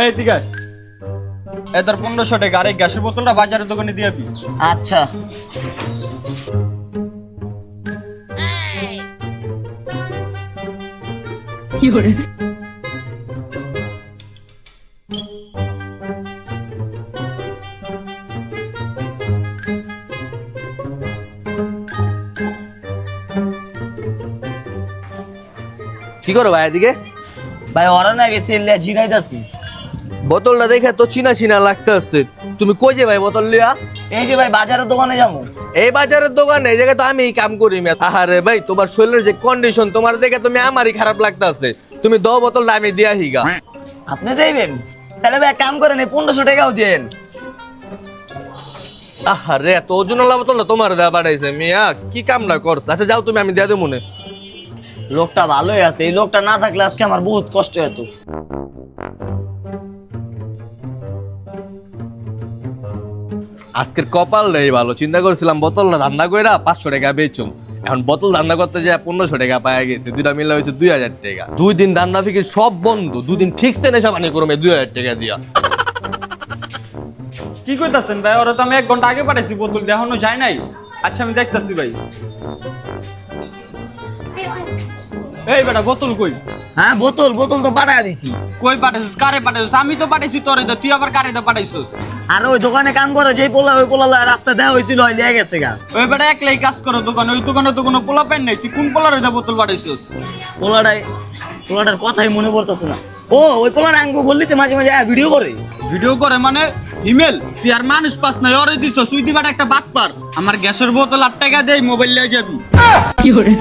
এই ঠিক আছে, এই তোর 1500 টাকা। আর এই গ্যাসের বোতলটা বাজারের দোকানে দিয়ে দিবি। আচ্ছা। কি করে? কি করো ভাই এদিকে? ভাই ওরা না গেছে ঝিনাইতাছি। বোতলটা দেখে তো চিনা চিনা লাগতেছে। তুমি কই যে ভাই বোতল লিয়া? এই যে ভাই বাজারের দোকানে যাবো। এই বাজারের দোকানে এই জায়গায় তো আমি কাম করি। আরে ভাই তোমার শরীরের যে কন্ডিশন, তোমার দেখে তুমি আমারই খারাপ লাগতেছে। তুমি দাও বোতলটা, আমি দিয়া হিগা। আপনি দেবেন? তাহলে ভাই কাম করেন, 1500 টাকাও দেন। আরে এত ওজনওয়ালা বোতলটা তোমার দেয়া পাঠাইছে মিয়া, কি কামটা করছ? আচ্ছা যাও তুমি, আমি দিয়া দেব মনে। লোকটা ভালোই আছে, এই লোকটা না থাকলে আজকে আমার বহুত কষ্ট হতো। আজকের কপাল নেই ভালো। চিন্তা করছিলাম বোতলটা ধান্দা কইরা 500 টাকা বেচুম, এখন বোতল ধান্দা করতে যায় 1500 টাকা পাওয়া গেছে। দুইটা মিলে হয়েছে 2000 টাকা। 2 দিন ধান্দা ফিকির সব বন্ধ। 2 দিন ঠিক নেশা পানি করবে 2000 টাকা দিয়া। কি কইতাছেন ভাই? ওরা তো আমি 1 ঘন্টা আগে পাঠাইছি, বোতল এখনো যায় নাই। আচ্ছা আমি দেখতাছি ভাই। এই বেটা বোতল কই? হ্যাঁ বোতল তো পাঠায় দিছি। কই পাঠাইছিস? কারে পাঠাইছিস? আমি তো পাঠাইছি তোরে, তুই আবার কারে দা পাঠাইছিস? আর ওই দোকানে কাম করে যেই পোলা, ওই পোলা রাস্তা দেওয়া হয়েছিল, ওই লিয়ে গেছে গা। ওই বেটা একলাই কাজ করো দোকানে, ওই দোকানে তো কোনো পোলা পাই নাই। তুই কোন পোলারে দা বোতল পাঠাইছিস? পোলাটার কথাই মনে পড়তেছে না। ও ওই পোলাটা আঙ্গু বললিতে মাঝে মাঝে ভিডিও করে। ভিডিও করে মানে ইমেল? তুই আর মানুষ পাস নাই, ওরে দিছস। তুই দিবাটা একটা বাটপার। আমার গ্যাসের বোতল 8 টাকা দেই, মোবাইল লিয়ে যাবি। কি করে?